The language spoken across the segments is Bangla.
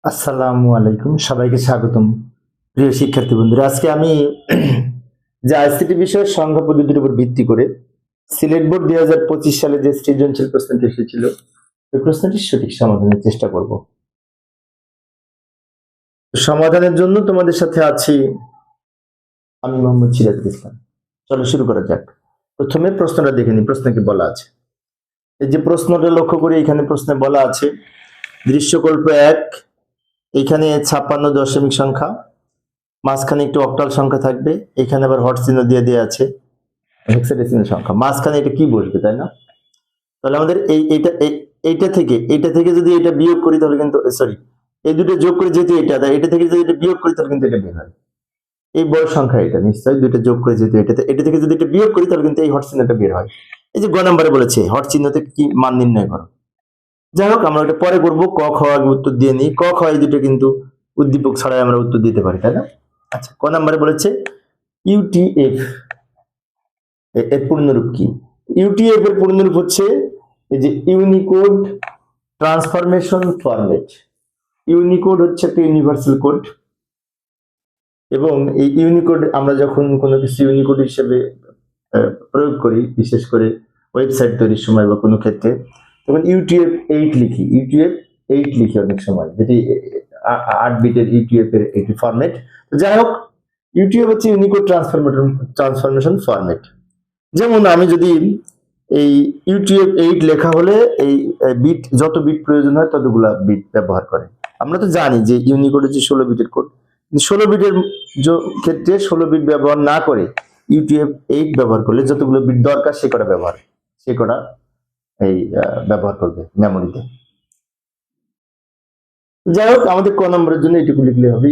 আসসালামু আলাইকুম, সবাইকে স্বাগতম। প্রিয় শিক্ষার্থী বন্ধুরা, আজকে আমি যে আইসিটি বিষয়ের সংখ্যা পদ্ধতির উপর ভিত্তি করে সিলেট বোর্ড 2025 সালে যে সৃজনশীল প্রশ্নটি এসেছিল ওই প্রশ্নটির সঠিক সমাধানের চেষ্টা করব। সমাধানের জন্য তোমাদের সাথে আছি আমি মোহাম্মদ সিরাজুল ইসলাম। চলো শুরু করা যাক। প্রথমে প্রশ্নটা দেখে নিই, প্রশ্নে কি বলা আছে। এই যে প্রশ্নটা লক্ষ্য করে, এখানে প্রশ্নে বলা আছে দৃশ্যকল্প 1, এখানে 56 দশমিক সংখ্যা, মাঝখানে একটু অক্টাল সংখ্যা থাকবে, এখানে আবার হট চিহ্ন দিয়ে দেওয়া আছে হেক্সাডেসিমাল সংখ্যা, মাঝখানে এটা কি বসবে, তাই না? তাহলে আমাদের এইটা থেকে যদি এটা বিয়োগ করি তাহলে কিন্তু সরি, এই দুটো যোগ করে যেহেতু এটা থেকে যদি এটা বিয়োগ করি তাহলে কিন্তু এটা বের হয়। এই বড় সংখ্যা এটা নিশ্চয়ই দুটো যোগ করে যেহেতু এটা থেকে যদি এটা বিয়োগ করি তাহলে কিন্তু এই হট চিহ্নটা বের হয়। এই যে গ নাম্বারে বলেছে হট চিহ্ন থেকে কি মান নির্ণয় করো। যাই হোক, আমরা ওটা পরে করবো। ক খ আগে উত্তর দিয়ে নিই। ক খ এই দুটো কিন্তু উদ্দীপক ছাড়াই আমরা উত্তর দিতে পারি, তাই না? আচ্ছা, ক নাম্বারে বলেছে ইউটিএফ এর পূর্ণরূপ কি? ইউটিএফ এর পূর্ণরূপ হচ্ছে এই যে ইউনিকোড ট্রান্সফরমেশন ফরম্যাট। ইউনিকোড হচ্ছে একটা ইউনিভার্সাল কোড, এবং এই ইউনিকোড আমরা যখন কোনো কিছু ইউনিকোড হিসেবে প্রয়োগ করি, বিশেষ করে ওয়েবসাইট তৈরির সময় বা কোনো ক্ষেত্রে, তখন ইউটিএফ 8 লিখি। ইউটিএফ 8 লিখি অনেক সময়, যেটি 8 বিটের ইউটিএফ এর একটি ফরম্যাট। যাই হোক, ইউটিএফ হচ্ছে ইউনিকোড ট্রান্সফরমেশন ফরম্যাট। যেমন আমি যদি এই ইউটিএফ 8 লেখা হলে এই বিট, যত বিট প্রয়োজন হয় ততগুলা বিট ব্যবহার করে। আমরা তো জানি যে ইউনিকোড হচ্ছে 16 বিটের কোড। 16 বিটের ক্ষেত্রে 16 বিট ব্যবহার না করে ইউটিএফ 8 ব্যবহার করলে যতগুলো বিট দরকার সে কটা এই ব্যবহার করবে মেমোরিতে। যাই হোক, আমাদের ক নম্বরের জন্য এটুকু লিখলে হবে,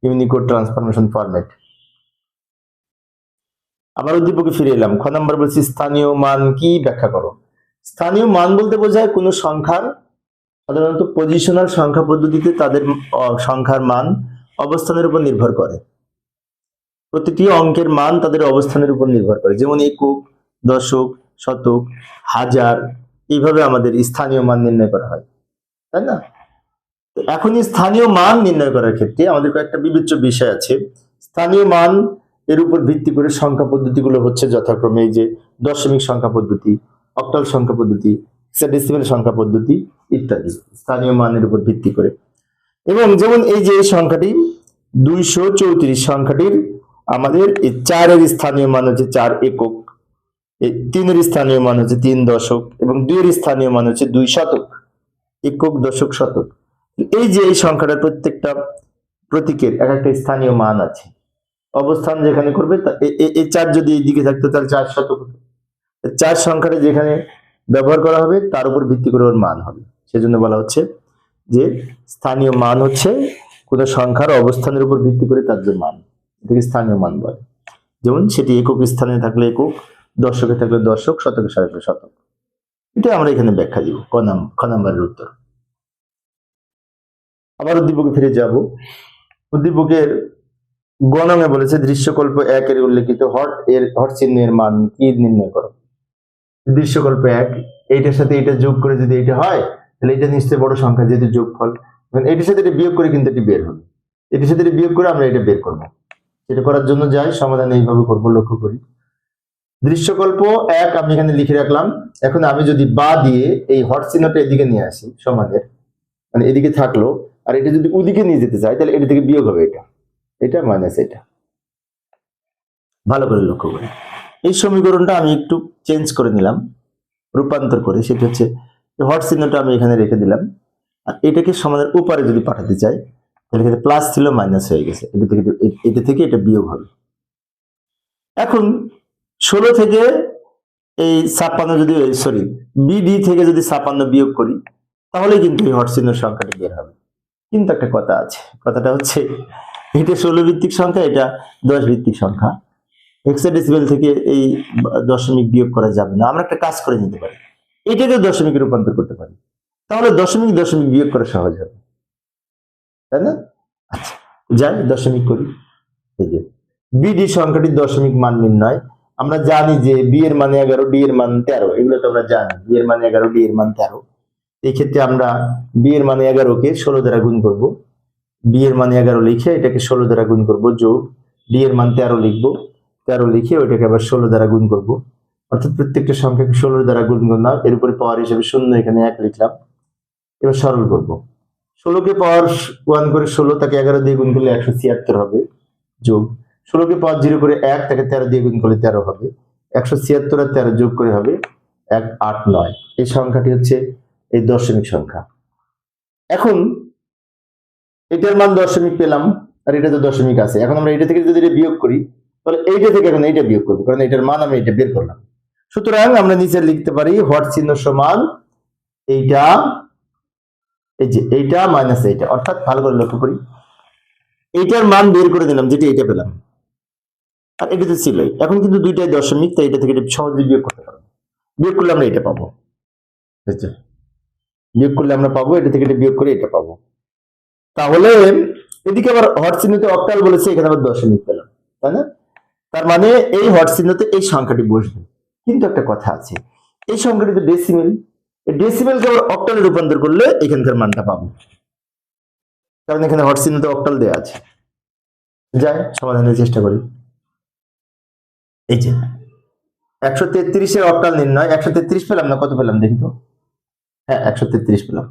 ইউনিকোড ট্রান্সফরমেশন ফরম্যাট। আবার উদ্দীপকে ফিরে এলাম। খ নম্বর বলছি স্থানীয় মান কি, ব্যাখ্যা করো। স্থানীয় মান বলতে বোঝায় কোন সংখ্যার, সাধারণত পজিশনাল সংখ্যা পদ্ধতিতে তাদের সংখ্যার মান অবস্থানের উপর নির্ভর করে। প্রতিটি অঙ্কের মান তাদের অবস্থানের উপর নির্ভর করে। যেমন একক, দশক, শতক, হাজার, এইভাবে আমাদের স্থানীয় মান নির্ণয় করা হয়, তাই না? এখন স্থানীয় মান নির্ণয় করার ক্ষেত্রে আমাদের কয়েকটা বিবেচ্য বিষয় আছে। স্থানীয় মান এর উপর ভিত্তি করে সংখ্যা পদ্ধতিগুলো হচ্ছে যথাক্রমে এই যে দশমিক সংখ্যা পদ্ধতি, অক্টাল সংখ্যা পদ্ধতি, হেক্সাডেসিমাল সংখ্যা পদ্ধতি ইত্যাদি, স্থানীয় মানের উপর ভিত্তি করে। এবং যেমন এই যে সংখ্যাটি 234 সংখ্যাটির আমাদের এই 4 এর স্থানীয় মান হচ্ছে 4 একক, 3 এর স্থানীয় মান হচ্ছে 3 দশক, এবং 2 এর স্থানীয় মান হচ্ছে 2 শতক। একক, দশক, শতক, এই যে এই সংখ্যাটার প্রত্যেকটা প্রতীকের এক একটা স্থানীয় মান আছে। অবস্থান যেখানে করবে এই 4 যদি এই দিকে থাকতো তাহলে 4 শতক হতো। 4 সংখ্যাটা যেখানে ব্যবহার করা হবে তার উপর ভিত্তি করে ওর মান হবে। সেজন্য বলা হচ্ছে যে স্থানীয় মান হচ্ছে কোন সংখ্যার অবস্থানের উপর ভিত্তি করে তার যে মান, এটাকে স্থানীয় মান বলে। যেমন সেটি একক স্থানে থাকলে একক, দশকে থাকলে দশক, শতকে থাকলে শতক। এটা আমরা এখানে ব্যাখ্যা দিব খ নাম্বারের উত্তর। আবার উদ্দীপকে ফিরে যাব। উদ্দীপকের গণনে বলেছে দৃশ্যকল্প 1 এর উল্লেখিত হট চিহ্নের মান কি নির্ণয় করো। দৃশ্যকল্প 1, এইটার সাথে এটা যোগ করে যদি এটা হয় তাহলে এটা নিশ্চয়ই বড় সংখ্যা, যেহেতু যোগফল। এটার সাথে এটা বিয়োগ করে কিন্তু এটি বের হবে। এটার সাথে এটা বিয়োগ করে আমরা এটা বের করবো। এটা করার জন্য যাই, সমাধান এইভাবে করবো। লক্ষ্য করি, দৃশ্যকল্প 1 আমি এখানে লিখে রাখলাম। এখন আমি যদি বা দিয়ে এই হট চিহ্নটা এদিকে নিয়ে আসি, সমানের মানে এদিকে থাকলো, আর এটা যদি ওদিকে নিয়ে যেতে চাই তাহলে এটা থেকে বিয়োগ হবে, এটা মাইনাস এটা। ভালো করে লক্ষ্য করি, এই সমীকরণটা আমি একটু চেঞ্জ করে নিলাম, রূপান্তর করে। সেটা হচ্ছে হট চিহ্নটা আমি এখানে রেখে দিলাম, আর এটাকে সমানের উপরে যদি পাঠাতে চাই তাহলে এখানে প্লাস ছিল মাইনাস হয়ে গেছে, এটা থেকে এটা বিয়োগ হবে। এখন 16 থেকে এই 56 যদি সরি বিডি থেকে যদি 56 বিয়োগ করি তাহলে কিন্তু এই হট চিহ্নের সংখ্যাটা বের হবে। কিন্তু একটা কথা আছে, কথাটা হচ্ছে এটা 16 ভিত্তিক সংখ্যা, এটা 10 ভিত্তিক সংখ্যা। হেক্সাডেসিমাল থেকে এই দশমিক বিয়োগ করা যাবে না। আমরা একটা কাজ করে নিতে পারি, এটাকে দশমিকে রূপান্তর করতে পারি, তাহলে দশমিক দশমিক বিয়োগ করা সহজ হবে, তাই না? আচ্ছা, যাই দশমিক করি। এই যে বিডি সংখ্যাটির দশমিক মান নির্ণয়। আমরা জানি যে বি এর মান 11, ডি এর মান 13, এগুলো তো আমরা জানি। বি এর মান 11, ডি এর মান 13। এই ক্ষেত্রে আমরা বি এর মানে 11-কে 16 দ্বারা গুণ করব। বি এর মানে 11 লিখে এটাকে 16 দ্বারা গুণ করব, যোগ ডি এর মান 13 লিখবো, 13 লিখে ওইটাকে আবার 16 দ্বারা গুণ করব। অর্থাৎ প্রত্যেকটা সংখ্যাকে 16 দ্বারা গুণ করলাম, এর উপরে পাওয়ার হিসেবে 0 এখানে 1 লিখলাম। এবার সরল করব। 16-কে পাওয়ার 1 করে 16, তাকে 11 দিয়ে গুণ করলে 176 হবে, যোগ 16-কে পাওয়ার 0 করে 1, তাকে 13 দিয়ে গুণ করলে 13 হবে, 176 আর 13 যোগ করে হবে 189। এই সংখ্যাটি হচ্ছে এই দশমিক সংখ্যা। এখন এটার মান দশমিক পেলাম, আর এটা তো দশমিক আছে। এখন আমরা এটা থেকে যদি এটা বিয়োগ করি, তাহলে এইটা থেকে এখন এইটা বিয়োগ করবো, কারণ এটার মান আমি এটা বের করলাম। সুতরাং আমরা নিচে লিখতে পারি হর চিহ্ন সমান এইটা, এই যে এইটা মাইনাস এইটা। অর্থাৎ ভালো করে লক্ষ্য করি, এইটার মান বের করে দিলাম, যেটা এটা পেলাম, আর এটা তো ছিলই। এখন কিন্তু দুইটাই দশমিক, তাই এটা থেকে এটা সহজে বিয়োগ করতে পারবো। বিয়োগ করলে আমরা এটা পাবো, বিয়োগ করলে আমরা পাবো, এটা থেকে এটা বিয়োগ করে এটা পাবো। তাহলে এদিকে আবার হর চিহ্নতে অক্টাল বলেছে, এখানে আবার দশমিক পেলাম, তাই না? তার মানে এই হর চিহ্নতে এই সংখ্যাটি বসবে। কিন্তু একটা কথা আছে, এই সংখ্যাটি তো ডেসিমেল, এই ডেসিমেলকে আবার অক্টালে রূপান্তর করলে এখানকার মানটা পাবো, কারণ এখানে হর চিহ্নতে অক্টাল দেওয়া আছে। যাই সমাধানের চেষ্টা করি। এই যে 133-এর অক্টাল নির্ণয়, 133 পেলাম না, কত পেলাম দেখি তো? হ্যাঁ 133 পেলাম।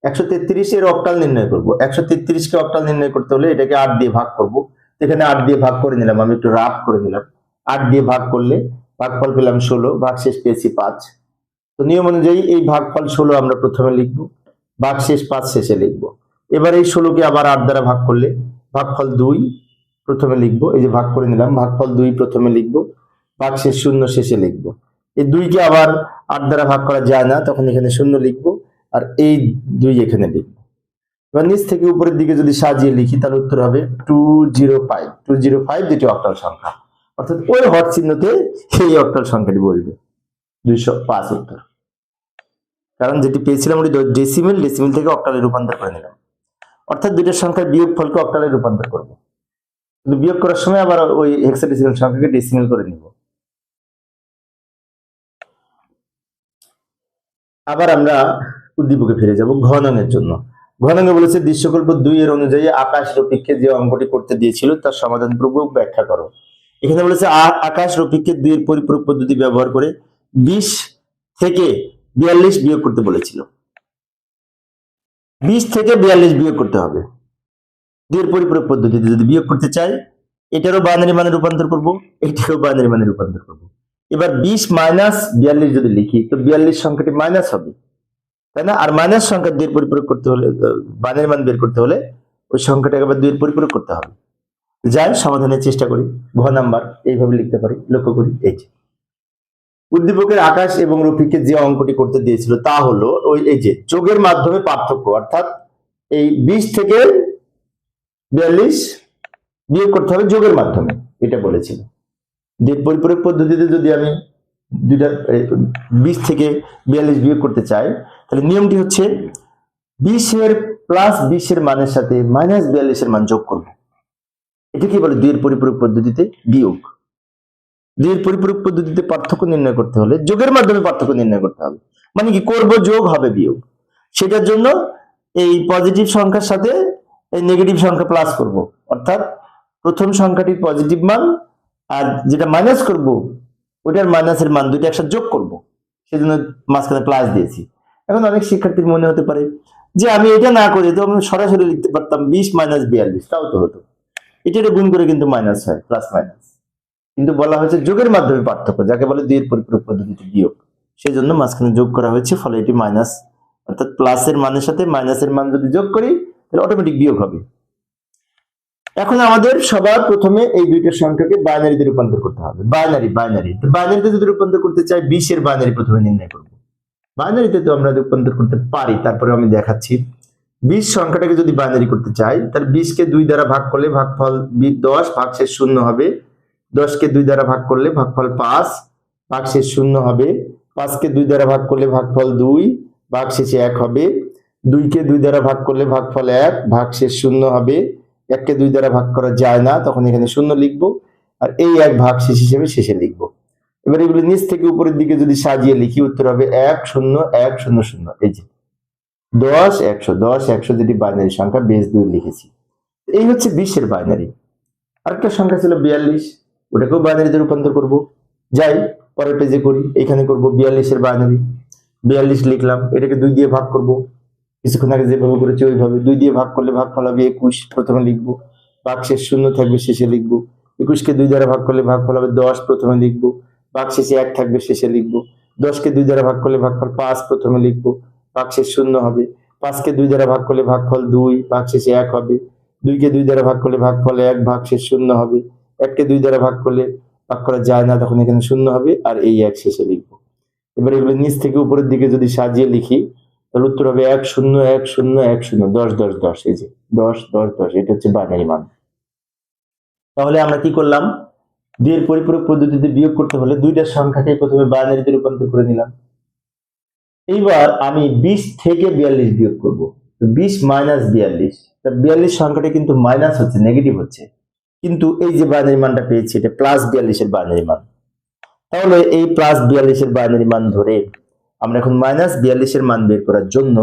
133-এর অক্টাল নির্ণয় করব। 133-কে অক্টাল নির্ণয় করতে হলে এটাকে 8 দিয়ে ভাগ করব। এখানে 8 দিয়ে ভাগ করে নিলাম, আমি একটু রাফ করে নিলাম। 8 দিয়ে ভাগ করলে ভাগফল পেলাম 16, ভাগশেষ পেয়েছি 5। তো নিয়ম অনুযায়ী এই ভাগফল 16 আমরা প্রথমে লিখব, ভাগশেষ 5 শেষে লিখব। এবার এই 16-কে আবার 8 দ্বারা ভাগ করলে ভাগফল 2 প্রথমে লিখব, এই যে ভাগ করে নিলাম, ভাগফল 2 প্রথমে লিখব, ভাগশেষ 0 শেষে লিখব। এই 2-কে আবার 8 দ্বারা ভাগ করা যায় না, তখন এখানে 0 লিখব, আর এই 2 এখানে লিখব। এবার নিচ থেকে উপরের দিকে যদি সাজিয়ে লিখি, তাহলে উত্তর হবে 205। 205 যেটি অক্টাল সংখ্যা, অর্থাৎ ওই হর চিহ্নতে এই অক্টাল সংখ্যাটি বসবে। 205 উত্তর। কারণ যেটি পেয়েছিলাম ওটি ডেসিমেল, ডেসিমেল থেকে অক্টালে রূপান্তর করে নিলাম। অর্থাৎ দুইটা সংখ্যার বিয়োগ ফলকে অক্টালে রূপান্তর করব, কিন্তু বিয়োগ করার সময় আবার ওই হেক্সাডেসিমাল সংখ্যাকে ডেসিমেল করে নিব। আবার আমরা উদ্দীপকে ফিরে যাব ঘনকের জন্য। ঘনকে বলেছে দৃশ্যকল্প 2 এর অনুযায়ী আকাশ রফিককে যে অঙ্কটি করতে দিয়েছিল তার সমাধান পূর্বক ব্যাখ্যা করো। এখানে বলেছে আকাশ রফিককে 2 এর পরিপূরক পদ্ধতি ব্যবহার করে 20 থেকে 42 বিয়োগ করতে বলেছিল। 20 থেকে 42 বিয়োগ করতে হবে। 2 এর পরিপূরক পদ্ধতিতে যদি বিয়োগ করতে চাই, এটারও বাইনারি মানে রূপান্তর করব, এটারও বাইনারি মানে রূপান্তর করব। এবার 20 মাইনাস 42 যদি লিখি, তো 42 সংখ্যাটি মাইনাস হবে, তাই না? আর মাইনাস সংখ্যা 2 এর পরিপূরক করতে হলে, বাইনারি মান বের করতে হলে ওই সংখ্যাটাকে আবার 2 এর পরিপূরক করতে হবে। যাই সমাধানের চেষ্টা করি। ঘ নাম্বার এইভাবে লিখতে পারি, লক্ষ্য করি। এই যে উদ্দীপকের আকাশ এবং রফিককে যে অঙ্কটি করতে দিয়েছিল তা হলো ওই এই যে যোগের মাধ্যমে পার্থক্য, অর্থাৎ এই 20 থেকে 42 বিয়োগ করতে হবে যোগের মাধ্যমে, এটা বলেছিল। পরিপূরক পদ্ধতিতে যদি আমি 20 থেকে 42 বিয়োগ করতে চাই, তাহলে নিয়মটি হচ্ছে 20 এর প্লাস 20 এর মানের সাথে মাইনাস 42 এর মান যোগ করব। এটা কি বলে 2 এর পরিপূরক পদ্ধতিতে বিয়োগ। 2 এর পরিপূরক পদ্ধতিতে পার্থক্য নির্ণয় করতে হলে যোগের মাধ্যমে পার্থক্য নির্ণয় করতে হবে। মানে কি করব, যোগ হবে বিয়োগ। সেটার জন্য এই পজিটিভ সংখ্যার সাথে এই নেগেটিভ সংখ্যা প্লাস করব, অর্থাৎ প্রথম সংখ্যাটির পজিটিভ মান আর যেটা মাইনাস করব ওটার মাইনাসের মান দুইটা একসাথে যোগ করব, সেজন্য মাঝখানে প্লাস দিয়েছি। এখন অনেক শিক্ষার্থীর মনে হতে পারে যে আমি এটা না করে তো আমি সরাসরি লিখতে পারতাম 20 মাইনাস 42, তাও তো হতো। এটা গুণ করে কিন্তু মাইনাস হয়, প্লাস মাইনাস। কিন্তু বলা হয়েছে যোগের মাধ্যমে পার্থক্য, যাকে বলে 2 এর পরিপূরক পদ্ধতিতে বিয়োগ, সেই জন্য মাঝখানে যোগ করা হয়েছে, ফলে এটি মাইনাস, অর্থাৎ প্লাসের মানের সাথে মাইনাসের মান যদি যোগ করি তাহলে অটোমেটিক বিয়োগ হবে। এখন আমাদের সবার প্রথমে এই দুইটা সংখ্যাকে বাইনারিতে রূপান্তর করতে হবে। বাইনারিতে যদি রূপান্তর করতে চাই, 20 এর বাইনারি প্রথমে নির্ণয় করব। বাইনারিতে তো আমরা রূপান্তর করতে পারি, তারপরে আমি দেখাচ্ছি। 20 সংখ্যাটাকে যদি বাইনারি করতে চাই, তাহলে 20 কে 2 দ্বারা ভাগ করলে ভাগফল 10, ভাগশেষ 0 হবে। 10 কে 2 দ্বারা ভাগ করলে ভাগফল 5, ভাগশেষ 0 হবে। 5 কে 2 দ্বারা ভাগ করলে ভাগফল 2, ভাগশেষে 1 হবে। 2 কে 2 দ্বারা ভাগ করলে ভাগফল 1, ভাগশেষ 0 হবে। 1 কে 2 দ্বারা ভাগ করা যায় না, তখন এখানে 0 লিখব, আর এই 1 ভাগশেষ হিসেবে শেষে লিখব। এবার এগুলো নিচ থেকে উপরের দিকে যদি সাজিয়ে লিখি, উত্তর হবে 1 0 1 0 0। এই যে 10 100 যেটি বাইনারি সংখ্যা বেস 2 লিখেছি। এই হচ্ছে 20 এর বাইনারি। আরেকটা সংখ্যা ছিল 42, ওটাকেও বাইনারিতে রূপান্তর করব। যাই পরের পেজে করি, এখানে করব 42 এর বাইনারি। 42 লিখলাম, এটাকে 2 দিয়ে ভাগ করব, কিছুক্ষণ আগে যেভাবে করেছি ওইভাবে। 2 দিয়ে ভাগ করলে ভাগফল হবে 21, প্রথমে লিখবো। ভাগশেষ 0 থাকবে, শেষে লিখবো। 21 কে 2 দ্বারা ভাগ করলে ভাগফল হবে 10, প্রথমে লিখবো। ভাগশেষে 1 থাকবে, শেষে লিখবো। 10 কে 2 দ্বারা ভাগ করলে ভাগফল 5, প্রথমে লিখবো। ভাগশেষ 0 হবে। 5 কে 2 দ্বারা ভাগ করলে ভাগফল 2, ভাগশেষে 1 হবে। 2 কে 2 দ্বারা ভাগ করলে ভাগফল 1, ভাগশেষ 0 হবে। 1 কে 2 দ্বারা ভাগ করলে ভাগ করা যায় না, তখন এখানে 0 হবে, আর এই 1 শেষে লিখবো। এবার এগুলো নিচ থেকে উপরের দিকে যদি সাজিয়ে লিখি, তাহলে উত্তর হবে 1 0 1 0 1 0 10 10 10। এই যে 10 10 10, এটা হচ্ছে বাইনারি মান। তাহলে আমরা কি করলাম? 2 এর পরিপূরক পদ্ধতিতে বিয়োগ করতে হলে দুইটা সংখ্যাকে প্রথমে বাইনারিতে রূপান্তর করে নিলাম। এইবার আমি 20 থেকে 42 বিয়োগ করব। তো 20 মাইনাস 42, তা 42 সংখ্যাটা কিন্তু মাইনাস হচ্ছে, নেগেটিভ হচ্ছে, কিন্তু এই যে বাইনারি মানটা পেয়েছি এটা প্লাস 42 এর বাইনারি মান। তাহলে এই প্লাস 42 এর বাইনারি মান ধরে আমরা এখন মাইনাস 42 এর মান বের করার জন্য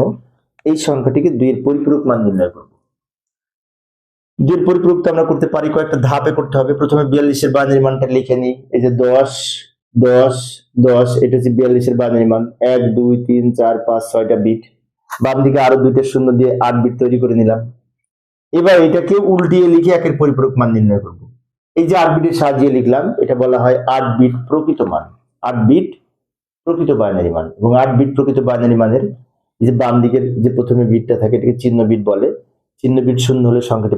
এই সংখ্যাটিকে 2 এর পরিপূরক মান নির্ণয় করব। 2 এর পরিপূরক তো আমরা করতে পারি, কয়েকটা ধাপে করতে হবে। প্রথমে 42 এর বাইনারি মানটা লিখে নিই। এই যে 10 10 10, এটা হচ্ছে 42 এর বাইনারি মান। 1 2 3 4 5 6টা বিট, বাম দিকে আরো 2টা শূন্য দিয়ে 8 বিট তৈরি করে নিলাম। এবার এটাকে উল্টিয়ে লিখে একের পরিপূরক মান নির্ণয় করব। এই যে 8 বিটের সাহায্যে লিখলাম, এটা বলা হয় 8 বিট প্রকৃত মান। 8 বিট প্রকৃত বাইনারি মান। এবং 8 বিট প্রকৃত বাইনারি মানের যে বাম দিকের যে প্রথমে বিটটা থাকে এটাকে চিহ্ন বিট বলে। চিহ্ন বিট শূন্য হলে সংখ্যাটি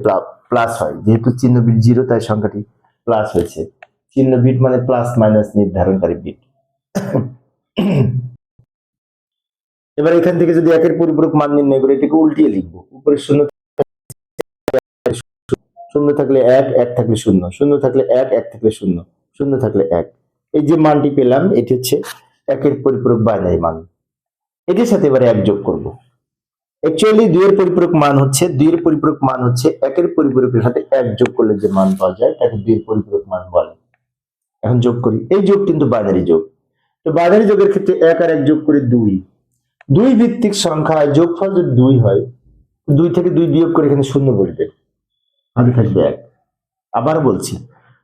প্লাস হয়, যেহেতু চিহ্ন বিট 0 তাই সংখ্যাটি প্লাস হয়েছে। চিহ্ন বিট মানে প্লাস মাইনাস নির্ধারণকারী বিট। এবার এখান থেকে যদি একের পরিপূরক মান নির্ণয় করে এটাকে উল্টিয়ে লিখবো। উপরে শূন্য শূন্য থাকলে 1, 1 থাকলে 0, 0 থাকলে 1, 1 থাকলে 0, 0 থাকলে 1। এই যে মানটি পেলাম এটি হচ্ছে একের পরিপূরক বাইনারি মান। এটির সাথে এবারে 1 যোগ করব। অ্যাকচুয়ালি 2 এর পরিপূরক মান হচ্ছে 2 এর পরিপূরক মান হচ্ছে একের পরিপূরকের সাথে 1 যোগ করলে যে মান পাওয়া যায় তাকে 2 এর পরিপূরক মান বলে। এখন যোগ করি, এই যোগ কিন্তু বাইনারি যোগ। তো বাইনারি যোগের ক্ষেত্রে 1 আর 1 যোগ করে 2। 2 ভিত্তিক সংখ্যায় যোগফল যদি 2 হয়, 2 থেকে 2 বিয়োগ করে এখানে 0 বসবে, হাতে থাকবে 1। আবার বলছি,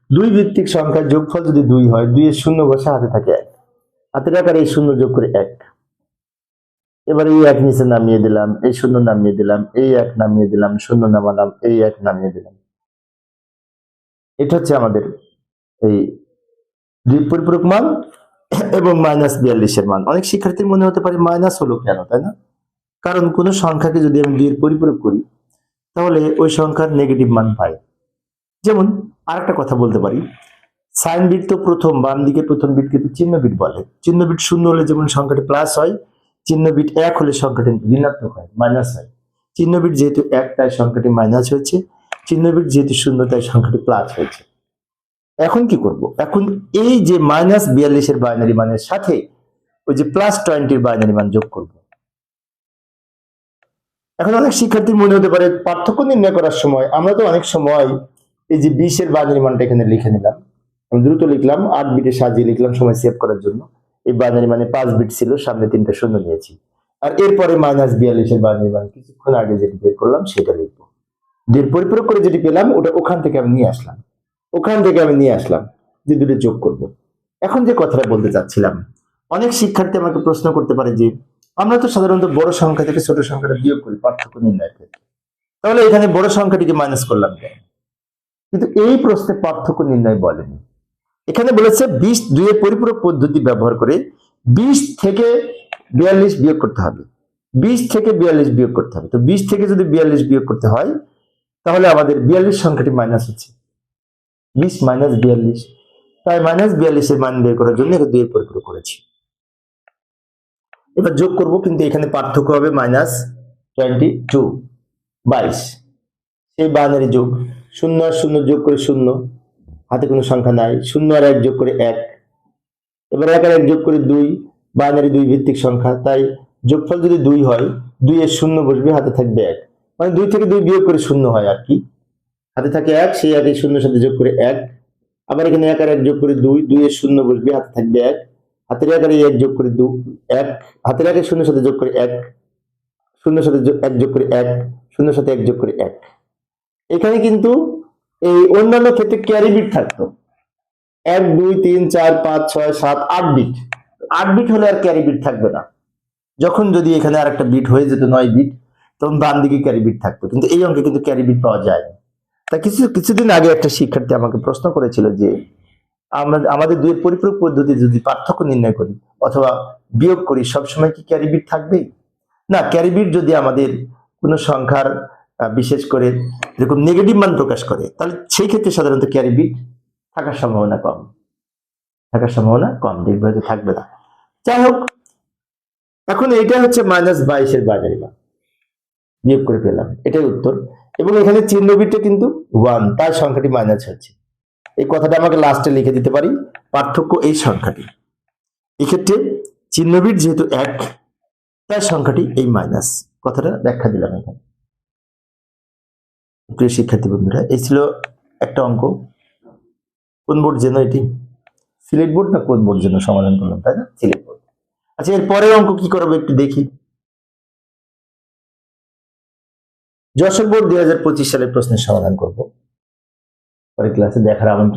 2 ভিত্তিক সংখ্যার যোগফল যদি 2 হয়, 2 এর 0 বসে হাতে থাকে 1, হাতের আকারে এই 0 যোগ করে 1। এবার এই 1 নিচে নামিয়ে দিলাম, এই 0 নামিয়ে দিলাম, এই 1 নামিয়ে দিলাম, 0 নামালাম, এই 1 নামিয়ে দিলাম। এটা হচ্ছে আমাদের এই 2 পরিপূরক মান এবং মাইনাস 42 এর মান। অনেক শিক্ষার্থীর মনে হতে পারে মাইনাস হলো কেন, তাই না? কারণ কোন সংখ্যাকে যদি আমি 2 এর পরিপূরক করি তাহলে ওই সংখ্যার নেগেটিভ মান পাই। যেমন আরেকটা কথা বলতে পারি, সাইন বিট তো প্রথম, বাম দিকে প্রথম বিটকে তো চিহ্ন বিট বলে। চিহ্ন বিট 0 হলে যেমন সংখ্যাটি প্লাস হয়, চিহ্ন বিট 1 হলে সংখ্যাটি ঋণাত্মক হয়, মাইনাস হয়। চিহ্ন বিট যেহেতু 1 তাই সংখ্যাটি মাইনাস হয়েছে, চিহ্ন বিট যেহেতু 0 তাই সংখ্যাটি প্লাস হয়েছে। এখন কি করব? এখন এই যে মাইনাস 42 এর বাইনারি মানের সাথে ওই যে প্লাস 20 এর বাইনারি মান যোগ করব। এখন অনেক শিক্ষার্থীর মনে হতে পারে পার্থক্য নির্ণয় করার সময় আমরা তো অনেক সময় এই যে 20 এর বাইনারি মানটা এখানে লিখে নিলাম, আমি দ্রুত লিখলাম, 8 বিটে সাজিয়ে লিখলাম সময় সেভ করার জন্য। এই বাইনারি মানে 5 বিট ছিল, সামনে 3টা শূন্য নিয়েছি। আর এরপরে মাইনাস 42 এর বাইনারি মান কিছুক্ষণ আগে যেটি বের করলাম সেটা লিখবো। দুই পরিপূরক করে যেটি পেলাম ওটা ওখান থেকে আমি নিয়ে আসলাম, যে দুটো যোগ করব। এখন যে কথাটা বলতে চাচ্ছিলাম, অনেক শিক্ষার্থী আমাকে প্রশ্ন করতে পারে যে আমরা তো সাধারণত বড় সংখ্যা থেকে ছোট সংখ্যাটা বিয়োগ করি পার্থক্য নির্ণয়ের ক্ষেত্রে, তাহলে এখানে বড় সংখ্যাটিকে মাইনাস করলাম কেন? কিন্তু এই প্রশ্নে পার্থক্য নির্ণয় বলেনি। এখানে বলেছে 20 2 এর পরিপূরক পদ্ধতি ব্যবহার করে 20 থেকে 42 বিয়োগ করতে হবে। 20 থেকে 42 বিয়োগ করতে হবে। তো 20 থেকে যদি 42 বিয়োগ করতে হয় তাহলে আমাদের 42 সংখ্যাটি মাইনাস হচ্ছে, 20 মাইনাস 42, তাই মাইনাস 42 এর মান বের করার জন্য এটা 2 এর পরিপূরক করেছি। এবার যোগ করব, কিন্তু এখানে পার্থক্য হবে মাইনাস 22 22, সেই বাইনারি যোগ। 0 আর 0 যোগ করে 0, হাতে কোনো সংখ্যা নাই। 0 আর 1 যোগ করে 1, এবার 1 আর 1 যোগ করে 2, বাইনারি 2 ভিত্তিক সংখ্যা, তাই যোগফল যদি 2 হয় 2 এর 0 বসবে, হাতে থাকবে 1, মানে 2 থেকে 2 বিয়োগ করে 0 হয় আর কি, হাতে থাকে 1, সেই 1 এর 0 সাথে যোগ করে 1। আবার এখানে 1 আর 1 যোগ করে 2, 2 এর 0 বসবে, হাতে থাকবে 1, হাতের 1 আর 1 যোগ করে 2 1, হাতের 1 এর 0 সাথে যোগ করে 1, শূন্যের সাথে এক যোগ করে 1, শূন্যের সাথে 1 যোগ করে 1। এখানে কিন্তু এই অন্যান্য ক্ষেত্রে ক্যারি বিট থাকতো 1 2 3 4 5 6 7 8 বিট। 8 বিট হলে আর ক্যারি বিট থাকবে না। যখন যদি এখানে আর একটা বিট হয়ে যেত 9 বিট, তখন বাম দিকে ক্যারি বিট থাকতো, কিন্তু এই অঙ্কে কিন্তু ক্যারি বিট পাওয়া যায় না। তা কিছুদিন আগে একটা শিক্ষার্থী আমাকে প্রশ্ন করেছিল যে আমাদের দুইয়ের পরিপূরক পদ্ধতি যদি পার্থক্য নির্ণয় করি অথবা বিয়োগ করি, সবসময় কি ক্যারি বিট থাকবে? না, ক্যারি বিট যদি আমাদের কোনো সংখ্যার বিশেষ করে এরকম নেগেটিভ মান প্রকাশ করে, তাহলে সেই ক্ষেত্রে সাধারণত ক্যারি বিট থাকার সম্ভাবনা কম, দেখবে হয়তো থাকবে না। যাই হোক, এখন এটা হচ্ছে -22 এর বাইনারি মান, বিয়োগ করে পেলাম, এটাই উত্তর। এবং এখানে চিহ্ন বিটটা কিন্তু 1, তাই সংখ্যাটি মাইনাস হচ্ছে। এই কথাটা আমাকে লাস্টে লিখে দিতে পারি, পার্থক্য এই সংখ্যাটি। এক্ষেত্রে চিহ্ন বিট যেহেতু 1, তাই সংখ্যাটি এই মাইনাস, কথাটা ব্যাখ্যা দিলাম এখানে। প্রিয় শিক্ষার্থী বন্ধুরা, এই ছিল একটা অঙ্ক। কোন বোর্ড যেন এটি? সিলেট বোর্ড না কোন বোর্ড যেন সমাধান করলাম, তাই না? সিলেট বোর্ড। আচ্ছা, এর পরের অঙ্ক কি করবো একটু দেখি। যশোর বোর্ড 2025 সালের প্রশ্নের সমাধান করব। পরের ক্লাসে দেখার আমন্ত্রণ।